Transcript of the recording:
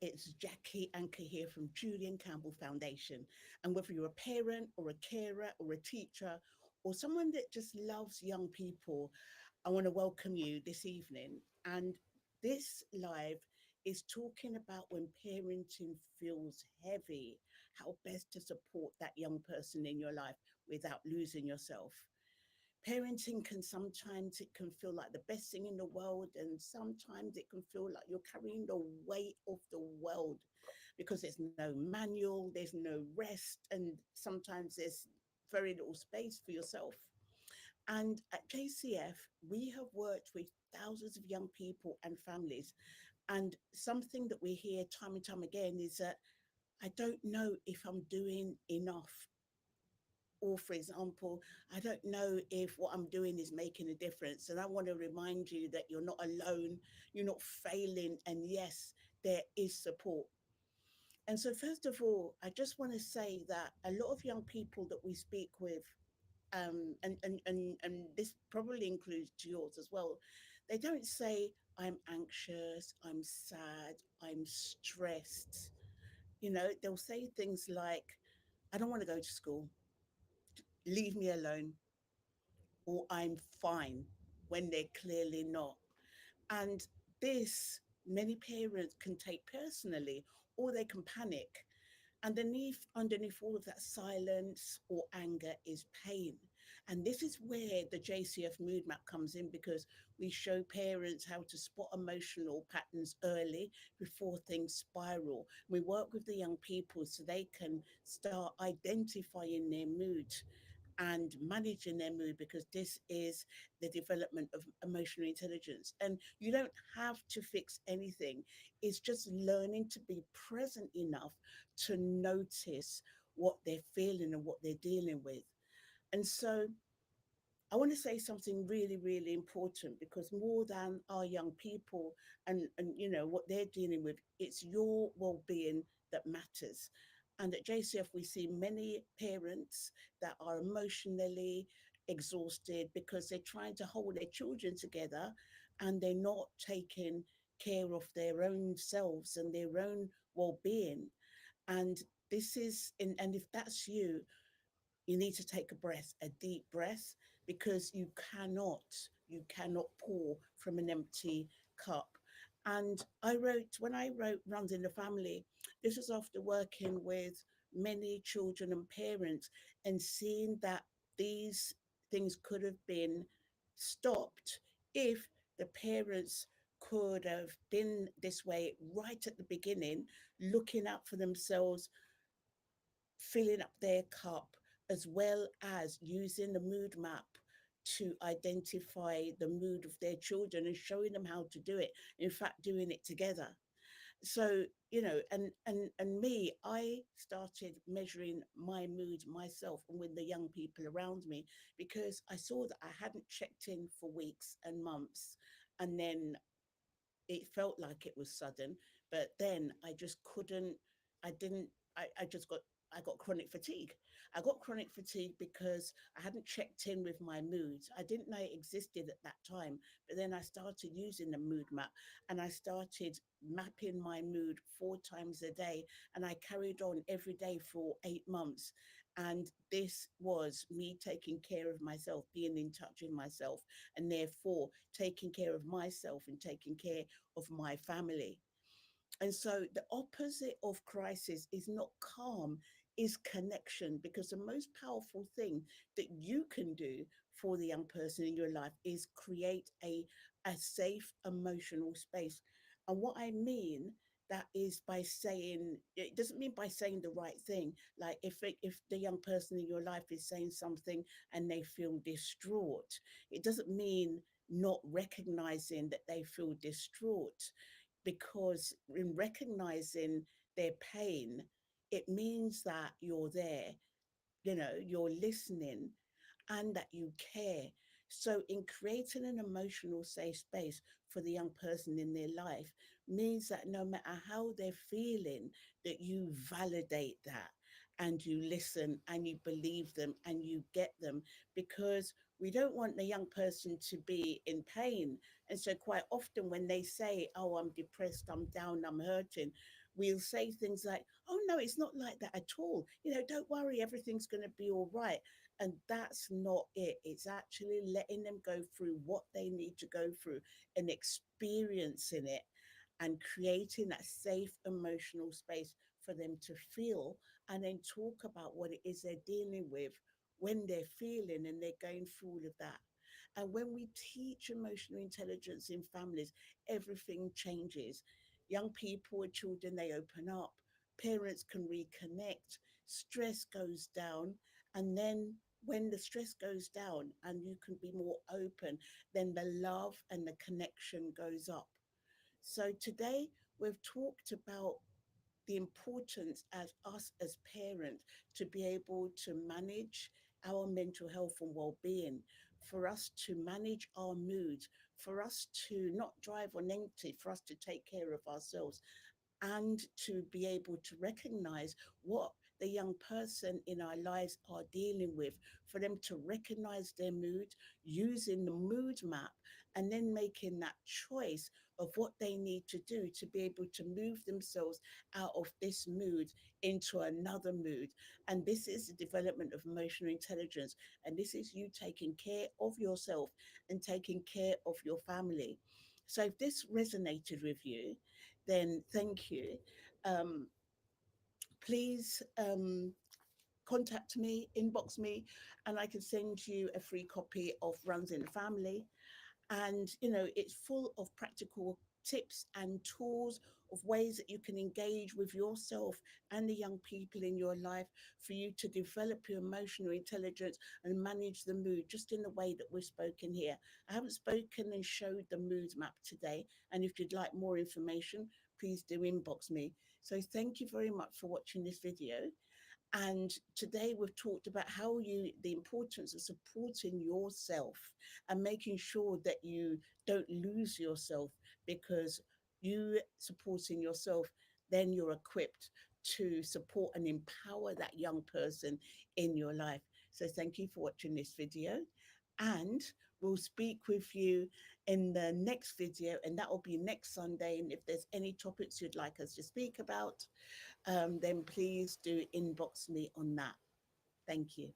It's Jackie Anker here from Julian Campbell Foundation. And whether you're a parent or a carer or a teacher or someone that just loves young people, I want to welcome you this evening. And this live is talking about when parenting feels heavy, how best to support that young person in your life without losing yourself. Parenting can sometimes it can feel like the best thing in the world, and sometimes it can feel like you're carrying the weight of the world because there's no manual, there's no rest, and sometimes there's very little space for yourself. And at JCF, we have worked with thousands of young people and families, and something that we hear time and time again is that I don't know if I'm doing enough. Or, for example, I don't know if what I'm doing is making a difference. And I want to remind you that you're not alone, you're not failing. And yes, there is support. And so, first of all, I just want to say that a lot of young people that we speak with, and this probably includes yours as well, they don't say, I'm anxious, I'm sad, I'm stressed. They'll say things like, I don't want to go to school, leave me alone, or I'm fine when they're clearly not. And this, many parents can take personally, or they can panic. Underneath all of that silence or anger is pain. And this is where the JCF mood map comes in, because we show parents how to spot emotional patterns early before things spiral. We work with the young people so they can start identifying their mood and managing their mood, because this is the development of emotional intelligence. And you don't have to fix anything, it's just learning to be present enough to notice what they're feeling and what they're dealing with. And so I want to say something really, really important, because more than our young people and what they're dealing with, it's your well-being that matters. And at JCF, we see many parents that are emotionally exhausted because they're trying to hold their children together and they're not taking care of their own selves and their own well-being. And and if that's you need to take a breath, a deep breath, because you cannot pour from an empty cup. And when I wrote Runs in the Family, this was after working with many children and parents and seeing that these things could have been stopped if the parents could have been this way right at the beginning, looking out for themselves, filling up their cup, as well as using the mood map to identify the mood of their children and showing them how to do it. In fact, doing it together. So, and me, I started measuring my mood myself and with the young people around me, because I saw that I hadn't checked in for weeks and months. And then it felt like it was sudden, but then I just couldn't, I didn't, I just I got chronic fatigue. I got chronic fatigue because I hadn't checked in with my moods. I didn't know it existed at that time, but then I started using the mood map and I started mapping my mood 4 times a day. And I carried on every day for 8 months. And this was me taking care of myself, being in touch with myself, and therefore taking care of myself and taking care of my family. And so the opposite of crisis is not calm, is connection, because the most powerful thing that you can do for the young person in your life is create a safe emotional space. And what I mean that is by saying, it doesn't mean by saying the right thing. Like if the young person in your life is saying something and they feel distraught, it doesn't mean not recognizing that they feel distraught, because in recognizing their pain, it means that you're there, you're listening, and that you care. So, in creating an emotional safe space for the young person in their life means that no matter how they're feeling, that you validate that and you listen and you believe them and you get them, because we don't want the young person to be in pain. And so, quite often, when they say, oh, I'm depressed, I'm down, I'm hurting, we'll say things like, oh no, it's not like that at all, don't worry, everything's going to be all right. And that's not it. It's actually letting them go through what they need to go through and experiencing it, and creating that safe emotional space for them to feel, and then talk about what it is they're dealing with when they're feeling and they're going through all of that. And when we teach emotional intelligence in families, everything changes. Young people or children, they open up, parents can reconnect, stress goes down. And then when the stress goes down and you can be more open, then the love and the connection goes up. So today we've talked about the importance as us as parents to be able to manage our mental health and well-being, for us to manage our moods, for us to not drive on empty, for us to take care of ourselves, and to be able to recognize what the young person in our lives are dealing with, for them to recognize their mood, using the mood map, and then making that choice of what they need to do to be able to move themselves out of this mood into another mood. And this is the development of emotional intelligence. And this is you taking care of yourself and taking care of your family. So if this resonated with you, then thank you. Um, please contact me, inbox me, and I can send you a free copy of Runs in the Family. And it's full of practical tips and tools of ways that you can engage with yourself and the young people in your life, for you to develop your emotional intelligence and manage the mood, just in the way that we've spoken here. I haven't spoken and showed the mood map today, and if you'd like more information, please do inbox me. So thank you very much for watching this video. And today we've talked about the importance of supporting yourself and making sure that you don't lose yourself, because you supporting yourself, then you're equipped to support and empower that young person in your life. So thank you for watching this video, and we'll speak with you in the next video, and that will be next Sunday. And if there's any topics you'd like us to speak about, then please do inbox me on that. Thank you.